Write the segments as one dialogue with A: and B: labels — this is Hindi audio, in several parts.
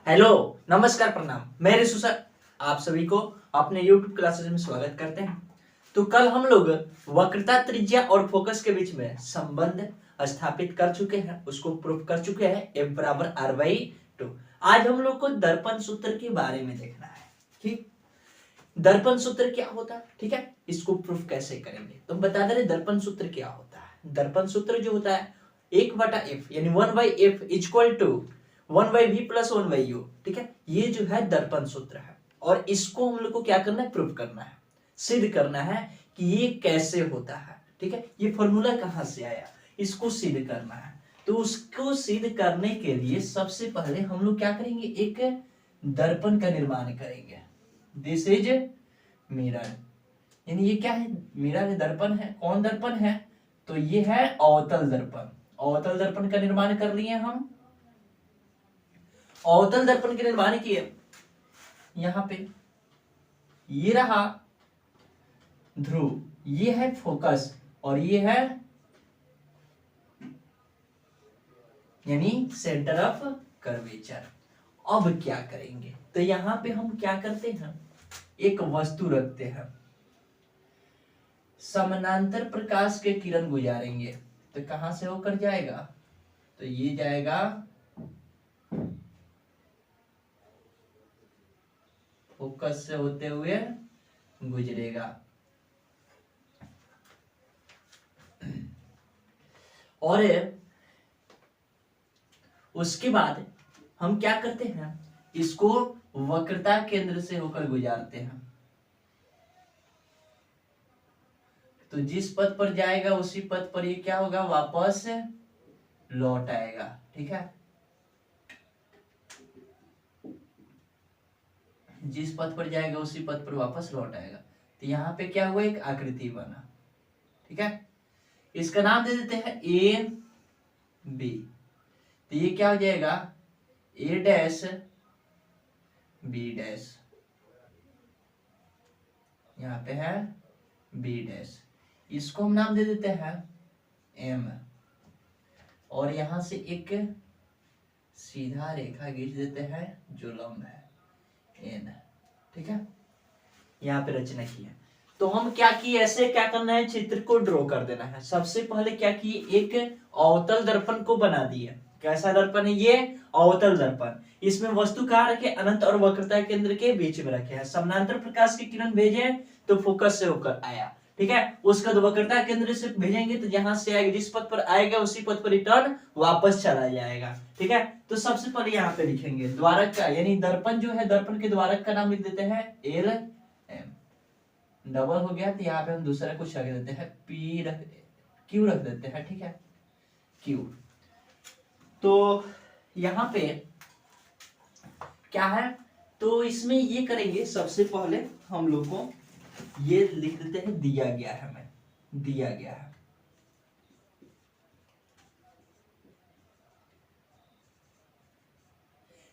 A: हेलो, नमस्कार, प्रणाम। मैं ऋषु सर आप सभी को अपने YouTube क्लासेस में स्वागत करते हैं। तो कल हम लोग वक्रता, त्रिज्या और फोकस के बीच में संबंध स्थापित कर चुके हैं, उसको प्रूफ कर चुके हैं F बराबर R/2। आज हम लोग को दर्पण सूत्र के बारे में देखना है। ठीक, दर्पण सूत्र क्या होता है, ठीक है, इसको प्रूफ कैसे करेंगे। तो बता दे रहे दर्पण सूत्र क्या होता है। दर्पण सूत्र जो होता है 1/f यानी 1/f equal to 1/v plus 1/u। ठीक है, ये जो है दर्पण सूत्र है और इसको हम लोग को क्या करना है, प्रूफ करना है, सिद्ध करना है कि ये कैसे होता है। ठीक है, ये फॉर्मूला कहां से आया, इसको सिद्ध करना है। तो उसको सिद्ध करने के लिए सबसे पहले हम लोग क्या करेंगे, एक दर्पण का निर्माण करेंगे। दिस इज मिरर, यानी ये क्या है, मिरर है, दर्पण है। कौन दर्पण है, तो ये है अवतल दर्पण। अवतल दर्पण का निर्माण कर लिए हम। अवतल दर्पण के निर्माण किए, यहां पे ये रहा ध्रुव, ये है फोकस और ये है यानी सेंटर ऑफ कर्वेचर। अब क्या करेंगे, तो यहां पे हम क्या करते हैं, एक वस्तु रखते हैं, समानांतर प्रकाश के किरण गुजारेंगे। तो कहां से होकर जाएगा, तो ये जाएगा फोकस से होते हुए गुजरेगा। और उसके बाद हम क्या करते हैं, इसको वक्रता केंद्र से होकर गुजारते हैं। तो जिस पथ पर जाएगा उसी पथ पर ये क्या होगा, वापस लौट आएगा। ठीक है, जिस पथ पर जाएगा उसी पथ पर वापस लौट आएगा। तो यहाँ पे क्या हुआ, एक आकृति बना। ठीक है, इसका नाम दे देते हैं ए बी। तो ये क्या हो जाएगा, ए डैश बी डैश, यहाँ पे है बी डैश। इसको हम नाम दे देते हैं एम, और यहां से एक सीधा रेखा खींच देते हैं जो लंब है एन। ठीक है, यहाँ पे रचना की है। तो हम क्या किए, ऐसे क्या करना है, चित्र को ड्रॉ कर देना है। सबसे पहले क्या किए, एक अवतल दर्पण को बना दिए। कैसा दर्पण है ये, अवतल दर्पण। इसमें वस्तु कहाँ रखे, अनंत और वक्रता केंद्र के बीच में रखे हैं। समानांतर प्रकाश की किरण भेजे तो फोकस से होकर आया। ठीक है, उसका वक्रता केंद्र से भेजेंगे तो जहां से आएगा, जिस पथ पर आएगा उसी पथ पर रिटर्न वापस चला जाएगा। ठीक है, तो सबसे पहले यहाँ पे लिखेंगे द्वारक का, यानी दर्पण जो है, दर्पण के द्वारक का नाम लिख देते हैं एल एम। डबल हो गया तो यहाँ पे हम दूसरा कुछ रख देते हैं, पी रख, क्यू रख देते हैं। ठीक है, क्यू। तो यहाँ पे क्या है, तो इसमें ये करेंगे, सबसे पहले हम लोग को ये लिख देते हैं, दिया गया है, हमें दिया गया है।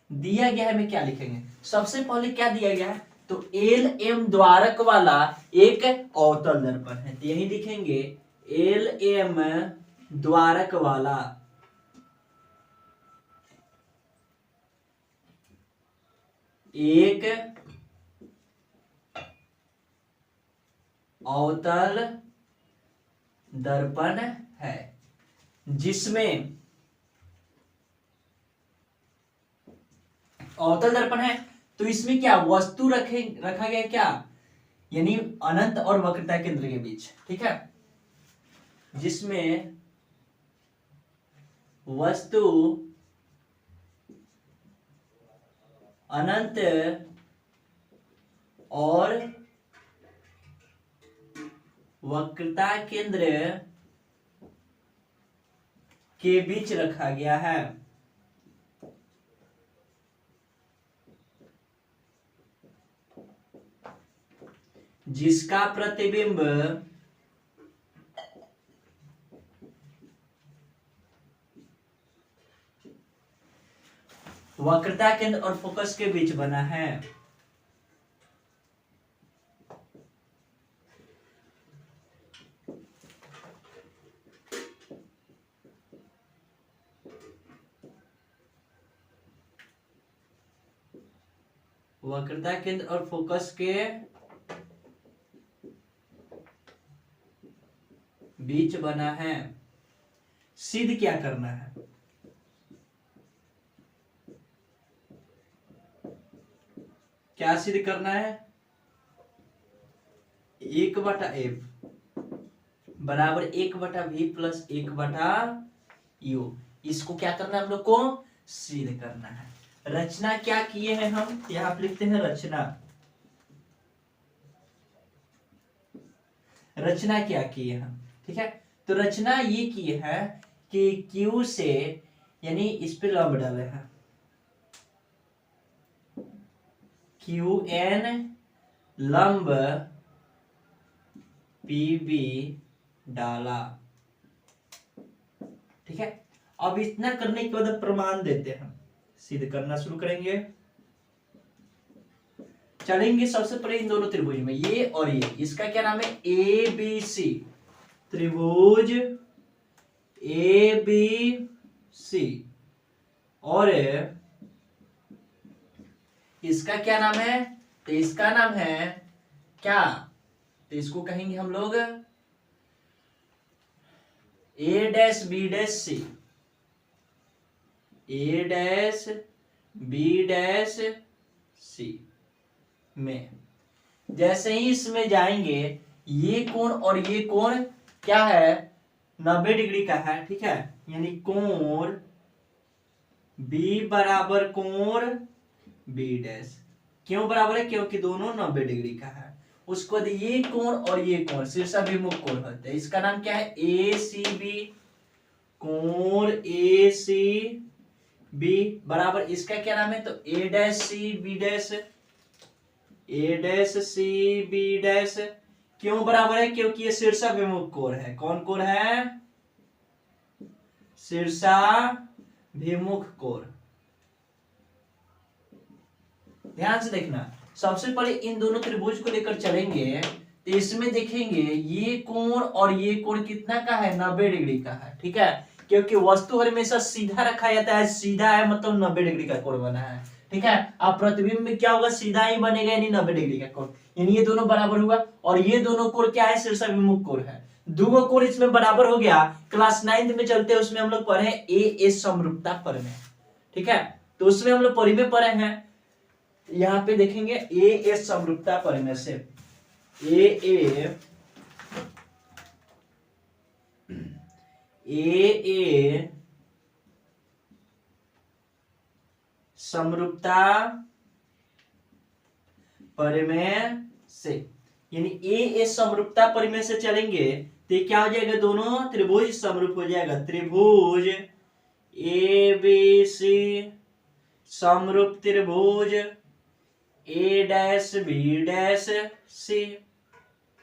A: दिया गया है में क्या लिखेंगे, सबसे पहले क्या दिया गया है, तो एल एम द्वारक वाला एक अवतल दर्पण है। तो यही लिखेंगे एल एम द्वारक वाला एक अवतल दर्पण है, जिसमें अवतल दर्पण है। तो इसमें क्या वस्तु रखा गया, क्या यानी अनंत और वक्रता केंद्र के बीच। ठीक है, जिसमें वस्तु अनंत और वक्रता केंद्र के बीच रखा गया है। जिसका प्रतिबिंब वक्रता केंद्र और फोकस के बीच बना है। वक्रता केंद्र और फोकस के बीच बना है। सिद्ध क्या करना है? क्या सिद्ध करना है? 1/f बराबर 1/v प्लस 1/u। इसको क्या करना है हम लोग को? सिद्ध करना है। रचना क्या किए हैं हम? यहां पर लिखते हैं रचना। रचना क्या किए हम? ठीक है, तो रचना ये की है कि Q से यानी इस पे लंब डाले हैं, QN लंब PB डाला। ठीक है, अब इतना करने के बाद प्रमाण देते हैं, सिद्ध करना शुरू करेंगे। चलेंगे सबसे पहले इन दोनों त्रिभुज में, ये और ये, इसका क्या नाम है? ABC त्रिभुज ABC। और इसका क्या नाम है? तो इसका नाम है क्या? तो इसको कहेंगे हम लोग A-B-C, A-B-C में। जैसे ही इसमें जाएंगे, ये कोण और ये कोण क्या है? 90 डिग्री का है। ठीक है, यानी कोण B बराबर कोण B डैश। क्यों बराबर है? क्योंकि दोनों 90 डिग्री का है। उसके बाद ये कोण और ये कोण शीर्षाभिमुख कोण होते हैं। इसका नाम क्या है? ACB। कोण ACB बराबर इसका क्या नाम है? तो A-C B-, A-C B-। क्यों बराबर है? क्योंकि ये शीर्षाभिमुख कोण है। कौन कोण है? शीर्षाभिमुख कोण। ध्यान से देखना, सबसे पहले इन दोनों त्रिभुज को लेकर चलेंगे, तो इसमें देखेंगे ये कोण और ये कोण कितना का है? 90 डिग्री का है। ठीक है, क्योंकि वस्तु हमेशा सीधा रखा जाता है, सीधा है मतलब 90 डिग्री का कोण बना है। ठीक है, अब प्रतिबिंब में क्या होगा? सीधा ही बनेगा, यानी 90 डिग्री का कोण, यानी ये दोनों बराबर हुआ। और ये दोनों कोण क्या है? शीर्षाभिमुख कोण है। दोनों कोण इसमें बराबर हो गया। क्लास 9 में चलते हैं, उसमें हम लोग पढ़े ए समरूपता परिमेय। ठीक है, तो उसमें हम लोग परिमेय पढ़े हैं। यहां पे देखेंगे ए समरूपता परिमेय से, ए समरूपता परिमेय से, यानी ए समरूपता परिमेय से चलेंगे तो क्या हो जाएगा? दोनों त्रिभुज समरूप हो जाएगा। त्रिभुज ABC समरूप त्रिभुज A-B-C।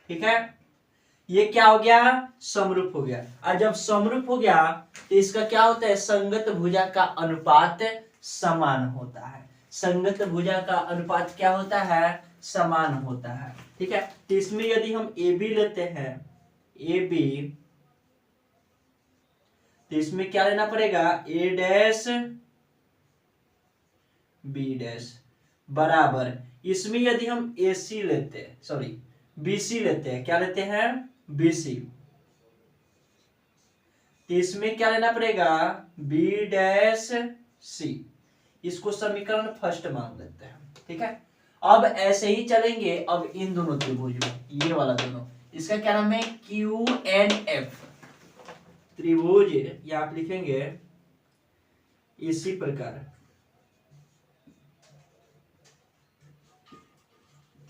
A: ठीक है, ये क्या हो गया? समरूप हो गया। और जब समरूप हो गया तो इसका क्या होता है? संगत भुजा का अनुपात समान होता है। संगत भुजा का अनुपात क्या होता है? समान होता है। ठीक है, तो इसमें यदि हम AB लेते हैं, AB, तो इसमें क्या लेना पड़ेगा? A-B- बराबर, इसमें यदि हम AC लेते हैं, सॉरी BC लेते हैं, क्या लेते हैं? BC, तो इसमें क्या लेना पड़ेगा? B-C। इसको समीकरण फर्स्ट मान लेते हैं। ठीक है, अब ऐसे ही चलेंगे। अब इन दोनों त्रिभुज में, ये वाला दोनों, इसका क्या नाम है? QNF त्रिभुज। ये आप लिखेंगे इसी प्रकार,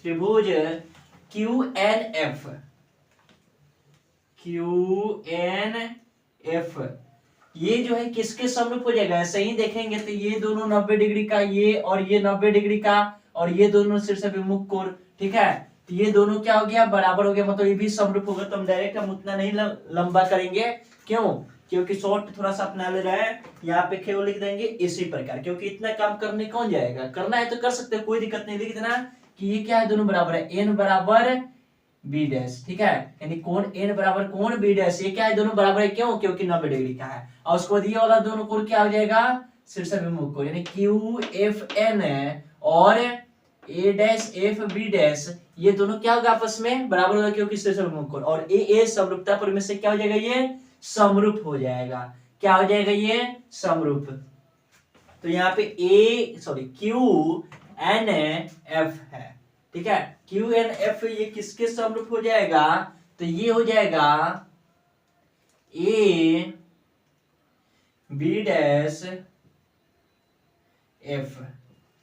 A: त्रिभुज QNF ये जो है किसके समरूप हो जाएगा? ऐसे ही देखेंगे तो ये दोनों 90 डिग्री का, ये और ये 90 डिग्री का, और ये दोनों शीर्षाभिमुख कोण। ठीक है, तो ये दोनों क्या हो गया? बराबर हो गया, मतलब ये भी समरूप होगा। तो हम डायरेक्ट हम उतना नहीं लंबा करेंगे। क्यों? क्योंकि शॉर्ट थोड़ा सा अपना ले रहा है, यहाँ पे केवल लिख देंगे इसी प्रकार, क्योंकि इतना काम करने कौन जाएगा? करना है तो कर सकते हैं, कोई दिक्कत नहीं। लिख देना कि ये क्या है? दोनों बराबर है, n बराबर B-। ठीक है, यानी कोण n बराबर कोण B-। ये क्या है? दोनों बराबर है। क्यों? क्योंकि 90 डिग्री का है। और उसके बाद ये वाला दोनों कोण क्या हो जाएगा? शीर्षाभिमुख कोण, यानी QFN और ए डैश एफ बी डैश ये दोनों क्या होगा आपस में बराबर होगा क्योंकि समरूप कोण, और ए समरूपता पर में से क्या हो जाएगा ये समरूप हो जाएगा। क्या हो जाएगा ये समरूप। तो यहाँ पे क्यू एन एफ है, ठीक है। क्यू एन एफ ये किसके समरूप हो जाएगा, तो ये हो जाएगा ए बी डैश एफ।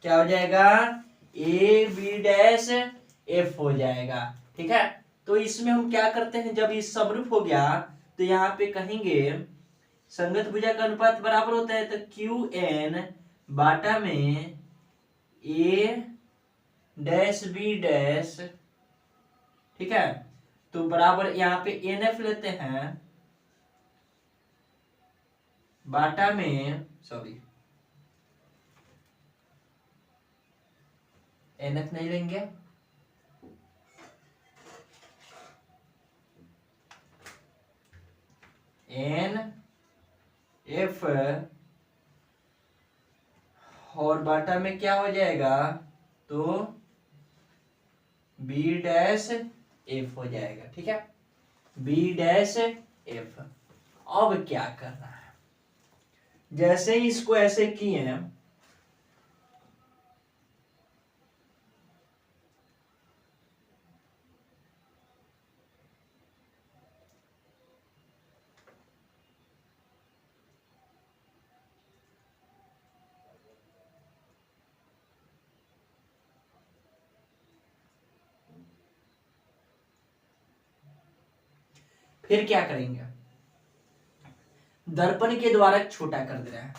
A: क्या हो जाएगा ए बी डैश एफ हो जाएगा, ठीक है। तो इसमें हम क्या करते हैं, जब ये समरूप हो गया तो यहाँ पे कहेंगे संगत भुजा का अनुपात बराबर होता है, तो क्यू एन बाटा में ए डैश बी डैश, ठीक है। तो बराबर यहाँ पे एन एफ लेते हैं बाटा में एन एफ नहीं लेंगे, एन एफ और बाटा में क्या हो जाएगा, तो बी डैश एफ हो जाएगा, ठीक है। B dash F. अब क्या करना है, जैसे ही इसको ऐसे किए हैं फिर क्या करेंगे, दर्पण के द्वारा छोटा कर दे रहे हैं।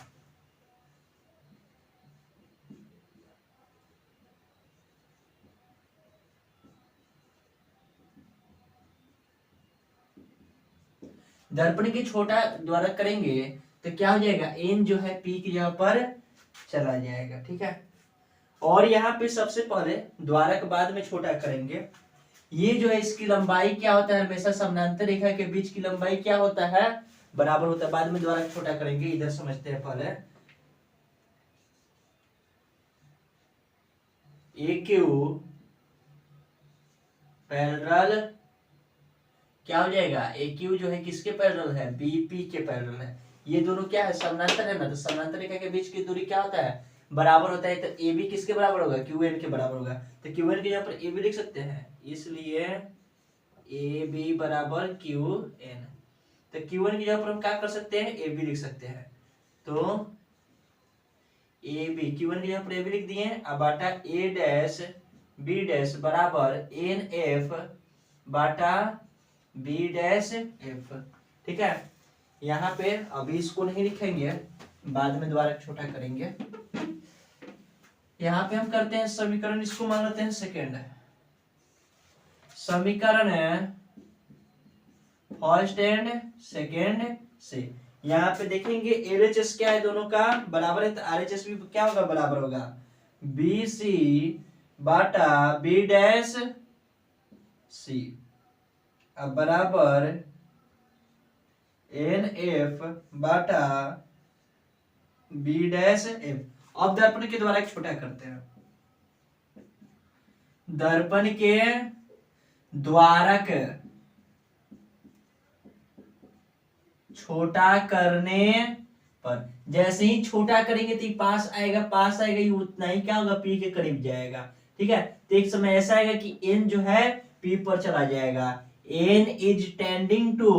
A: दर्पण के छोटा द्वारा करेंगे तो क्या हो जाएगा, एन जो है पी की जगह पर चला जाएगा, ठीक है। और यहाँ पे सबसे पहले द्वारक बाद में छोटा करेंगे। ये जो है इसकी लंबाई क्या होता है, हमेशा समानांतर रेखा के बीच की लंबाई क्या होता है, बराबर होता है। बाद में द्वारक छोटा करेंगे, इधर समझते हैं पहले। ए क्यू पैरेलल क्या हो जाएगा, ए क्यू जो है किसके पैरेलल है, बीपी के पैरेलल है। ये दोनों क्या है, समानांतर है ना, तो समानांतर रेखा के बीच की दूरी क्या होता है, बराबर होता है। तो ए बी किसके बराबर होगा, क्यू एन के बराबर होगा। तो क्यू एन के यहाँ पर ए बी लिख सकते हैं, इसलिए ए बी बराबर क्यू एन। तो क्यू एन की जगह पर हम क्या कर सकते हैं, ए बी लिख सकते हैं। तो ए बी, क्यू एन की जगह पर ए बी लिख दिए, अब बाटा ए डैश बी डैश बराबर एन एफ बाटा बी डैश एफ, ठीक है। यहाँ पे अभी इसको नहीं लिखेंगे, बाद में दोबारा छोटा करेंगे। यहाँ पे हम करते हैं समीकरण, इसको मान लेते हैं सेकेंड समीकरण फर्स्ट एंड सेकेंड से। यहाँ पे देखेंगे एलएचएस क्या है, दोनों का बराबर है, तो आरएचएस भी क्या होगा, बराबर होगा बी सी बाटा बी डैश सी, अब बराबर एन एफ बाटा बी डैश एफ। अब दर्पण के द्वारा एक छोटा करते हैं। दर्पण के द्वारक छोटा करने पर, जैसे ही छोटा करेंगे तो पास आएगा, पास आएगा, ये उतना ही क्या होगा, पी के करीब जाएगा, ठीक है। तो एक समय ऐसा आएगा कि एन जो है पी पर चला जाएगा, N is tending to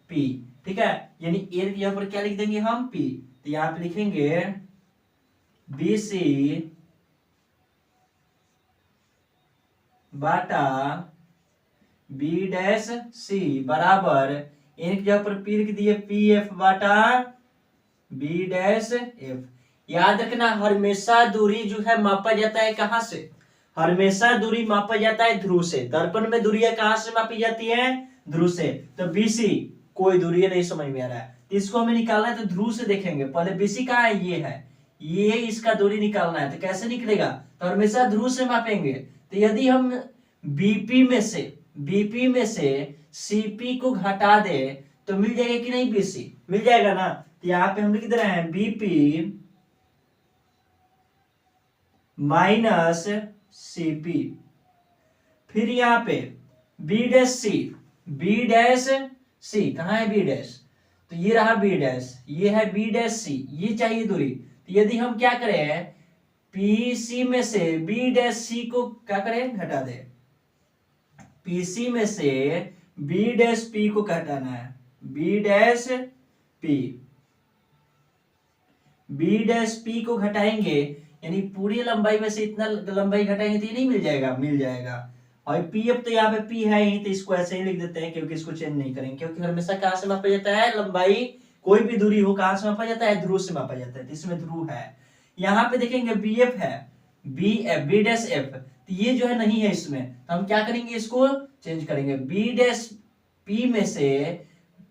A: P, ठीक है। यानी एन के यहाँ पर क्या लिख देंगे हम, पी। तो यहाँ पे लिखेंगे बी सी बाटा बी डैश सी बराबर एन की जगह पर पी लिख दिए, पी एफ बाटा बी डैश एफ। याद रखना हमेशा दूरी जो है मापा जाता है कहां से, हमेशा दूरी मापा जाता है ध्रुव से। दर्पण में दूरियां कहां से मापी जाती है, ध्रुव से। तो बीसी कोई दूरी नहीं समझ में आ रहा है, इसको हमें निकालना है तो ध्रुव से देखेंगे। पहले बीसी कहाँ है, ये है, ये इसका दूरी निकालना है। तो कैसे निकलेगा, तो हमेशा ध्रुव से मापेंगे। तो यदि हम बीपी में से सीपी को घटा दे तो मिल जाएगा कि नहीं, बीसी मिल जाएगा ना। तो यहाँ पे हम लिख दे रहे हैं बीपी माइनस सी पी। फिर यहाँ पे B dash C, B dash C कहाँ है बी डैश, तो ये रहा बी डैश, ये है बी डैश सी, ये चाहिए दूरी। तो यदि हम क्या करें, पी सी में से बी डैश सी को क्या करें, घटा दे, पीसी में से बी डैश पी को घटाना है, B dash P, B dash P को घटाएंगे यानी पूरी लंबाई में से इतना लंबाई घटाएंगे तो ये नहीं मिल जाएगा, मिल जाएगा। और पी अब तो यहाँ पे पी है ही, तो इसको ऐसे ही लिख देते हैं क्योंकि इसको चेंज नहीं करेंगे, क्योंकि हमेशा कहां से मापा जाता है लंबाई, कोई भी दूरी हो कहां से मापा जाता है, ध्रुव से मापा जाता है, तो इसमें ध्रुव है। यहाँ पे देखेंगे बी एफ है, B F, B dash F, तो ये जो है नहीं है इसमें, तो हम क्या करेंगे, इसको चेंज करेंगे, बी डैश पी में से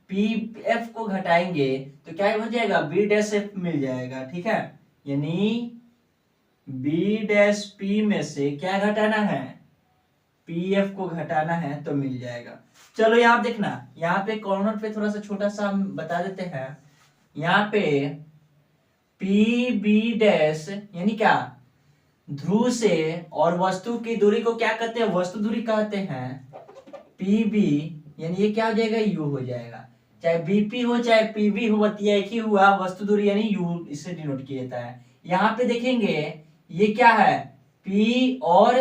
A: पी एफ को घटाएंगे तो क्या हो जाएगा, बी डैश एफ मिल जाएगा, ठीक है। यानी बी डैश पी में से क्या घटाना है, पी एफ को घटाना है तो मिल जाएगा। चलो यहाँ देखना, यहाँ पे कॉर्नर पे थोड़ा सा छोटा सा हम बता देते हैं, यहाँ पे पी बी डैश यानी क्या, ध्रुव से और वस्तु की दूरी को क्या कहते हैं, वस्तु दूरी कहते हैं, पी बी यानी ये क्या हो जाएगा, यू हो जाएगा, चाहे बीपी हो चाहे पीबी हो, एक ही हुआ, वस्तु दूरी यानी यू, इससे डिनोट किया जाता है। यहाँ पे देखेंगे ये क्या है, P और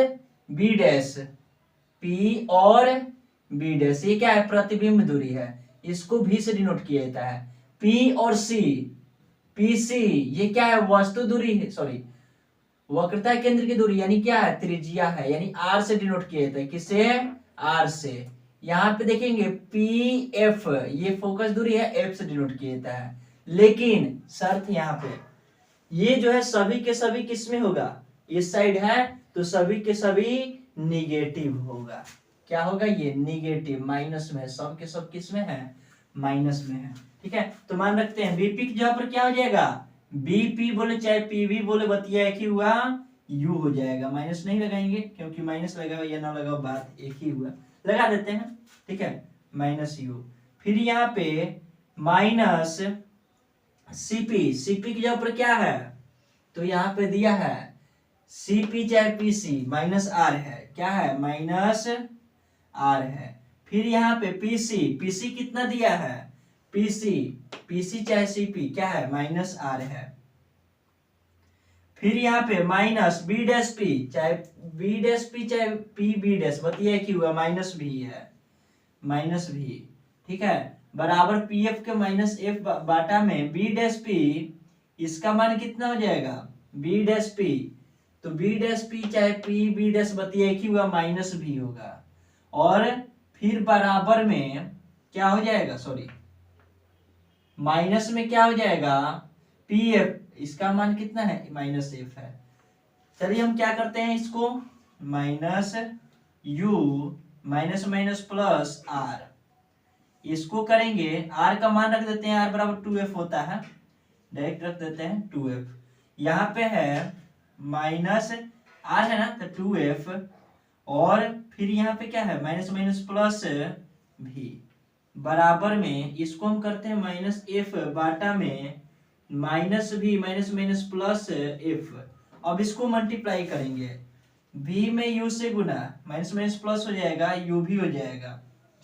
A: B डैश, P और B डैश, ये क्या है, प्रतिबिंब दूरी है, इसको V से डिनोट किया जाता है। P और C, PC ये क्या है, वस्तु दूरी है, सॉरी वक्रता केंद्र की दूरी यानी क्या है, त्रिज्या है, यानी R से डिनोट किया जाता है, किससे, R से। यहाँ पे देखेंगे PF ये फोकस दूरी है, F से डिनोट किया जाता है, लेकिन शर्त यहाँ पे, ये जो है सभी के सभी किस में होगा, इस साइड है तो सभी के सभी निगेटिव होगा, क्या होगा, ये निगेटिव, माइनस में है, सब के सब किस में है, माइनस में है, ठीक है। तो मान रखते हैं बीपी की जगह पर क्या हो जाएगा, बीपी बोले चाहे पीवी बोले, बतिया एक ही हुआ, यू हो जाएगा, माइनस नहीं लगाएंगे क्योंकि माइनस लगा या ना लगा बात एक ही हुआ, लगा देते हैं, ठीक है, माइनस यू। फिर यहाँ पे माइनस सीपी, सीपी की जगह पर क्या है, तो यहाँ पे दिया है सीपी चाहे पीसी माइनस आर है, क्या है, माइनस आर है। फिर यहाँ पे पीसी, पीसी कितना दिया है, पीसी, पीसी चाहे सीपी क्या है, माइनस आर है। फिर यहाँ पे माइनस बी डैश पी, चाहे बी डैश पी चाहे पी बी डैश, बतिया एक ही हुआ, माइनस भी है, माइनस भी, ठीक है, बराबर पी एफ के माइनस एफ बाटा में बी डैश पी, इसका मान कितना हो जाएगा, बी डैश पी, तो बी डैश पी चाहे पी बी डैश, बतिया एक ही हुआ, माइनस भी होगा, और फिर बराबर में क्या हो जाएगा, सॉरी माइनस में क्या हो जाएगा, पी एफ, इसका मान कितना है, माइनस एफ है। चलिए हम क्या करते हैं, इसको minus U minus minus plus R, इसको करेंगे, आर का मान रख देते हैं, आर बराबर 2f होता है, डायरेक्ट रख देते हैं 2f, यहाँ पे है माइनस आर है ना, तो 2f, और फिर यहाँ पे क्या है, माइनस माइनस प्लस भी, बराबर में इसको हम करते हैं माइनस एफ बाटा में माइनस भी, माइनस माइनस प्लस एफ, अब इसको मल्टीप्लाई करेंगे, v में u से गुना, माइनस माइनस प्लस हो जाएगा, u भी हो जाएगा,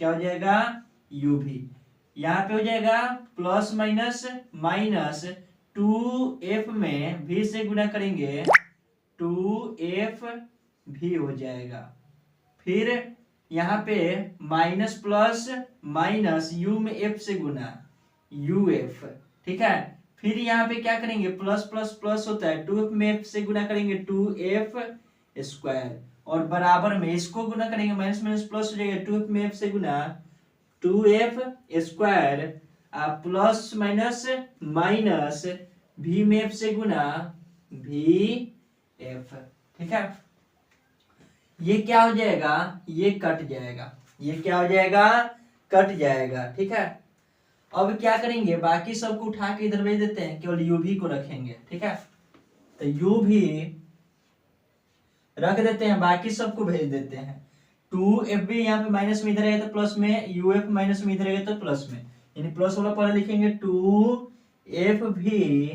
A: क्या हो जाएगा, u भी, यहाँ पे हो जाएगा प्लस माइनस माइनस 2f में v से गुना करेंगे 2f भी हो जाएगा। फिर यहाँ पे माइनस प्लस माइनस u में f से गुना uf, ठीक है। फिर यहाँ पे क्या करेंगे, प्लस प्लस प्लस होता है, 2f में f से गुना करेंगे 2f स्क्वायर, और बराबर में इसको गुना करेंगे, माइनस माइनस प्लस हो जाएगा, 2f में f से गुना 2f square, plus minus minus v में f से गुना vf, ठीक है। ये क्या हो जाएगा, ये कट जाएगा, ये क्या हो जाएगा, कट जाएगा, ठीक है। अब क्या करेंगे, बाकी सबको उठा के इधर भेज देते हैं, केवल u भी को रखेंगे, ठीक है, तो u भी रख देते हैं, बाकी सबको भेज देते हैं, 2f भी यहाँ पे माइनस में इधर है तो प्लस में, uf माइनस में इधर है तो प्लस में, यानी प्लस वाला पहले लिखेंगे 2f भी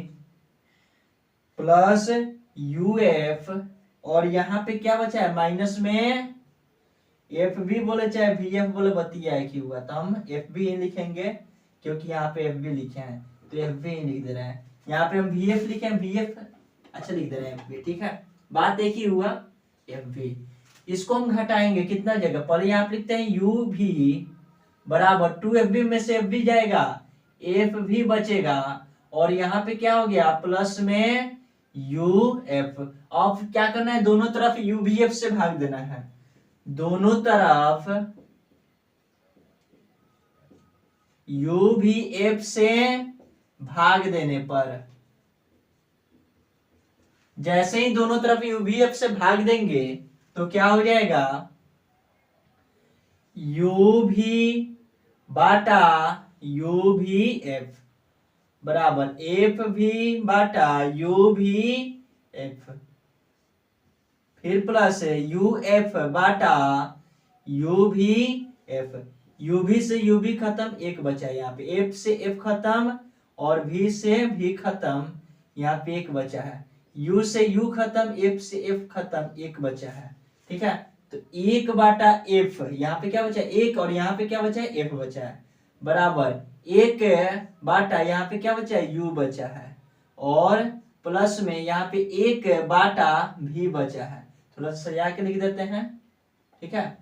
A: प्लस uf,
B: और यहाँ पे क्या बचा है माइनस में एफ बी बोले चाहे वी एफ बोले बतिया एक ही हुआ, तो हम एफ बी ही लिखेंगे क्योंकि यहाँ पे एफ बी लिखे हैं तो एफ बी ही लिख दे रहे हैं। यहाँ पे हम वी एफ लिखे हैं, वी एफ अच्छा लिख दे रहे हैं एफ बी, ठीक है, बात एक ही हुआ एफ बी। इसको हम घटाएंगे कितना जगह, पहले यहाँ पे लिखते हैं यू भी बराबर 2FB में से FB जाएगा, एफ भी बचेगा और यहाँ पे क्या हो गया प्लस में UF। अब क्या करना है, दोनों तरफ UVF से भाग देना है, दोनों तरफ UVF से भाग देने पर, जैसे ही दोनों तरफ UVF से भाग देंगे तो क्या हो जाएगा UV बाटा UVF बराबर FV बाटा UVF, फिर प्लस UF बाटा UVF, UV से UV खत्म, एक बचा यहाँ पे, F से F खत्म और V से V खत्म, यहाँ पे एक बचा है, U से U खत्म, F से F खत्म, एक बचा है, ठीक है। तो एक बाटा F, यहाँ पे क्या बचा है एक और यहाँ पे क्या बचा है F बचा है, बराबर एक बाटा यहाँ पे क्या बचा है U बचा है और प्लस में यहाँ पे एक बाटा भी बचा है, थोड़ा सजा के लिख देते हैं, ठीक है।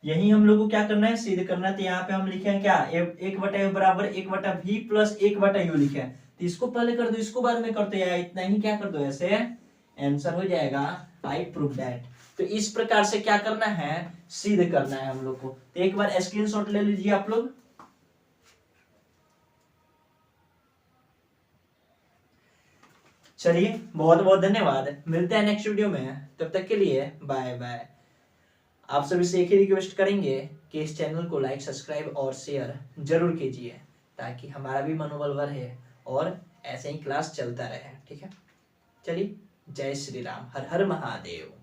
B: यही हम लोग को क्या करना है सिद्ध करना है, तो यहाँ पे हम लिखे हैं क्या एक बटा यू बराबर एक बटा भी प्लस एक बटा यू लिखे हैं, तो इसको पहले कर दो इसको बाद में करते हैं, इतना ही क्या कर दो ऐसे आंसर हो जाएगा आई प्रूव दैट। तो इस प्रकार से क्या करना है सिद्ध करना है हम लोग को, तो एक बार स्क्रीनशॉट ले लीजिए आप लोग। चलिए बहुत बहुत धन्यवाद, मिलते हैं नेक्स्ट वीडियो में, तब तक के लिए बाय बाय। आप सभी से एक ही रिक्वेस्ट करेंगे कि इस चैनल को लाइक सब्सक्राइब और शेयर जरूर कीजिए ताकि हमारा भी मनोबल बढ़े और ऐसे ही क्लास चलता रहे, ठीक है। चलिए जय श्री राम, हर हर महादेव।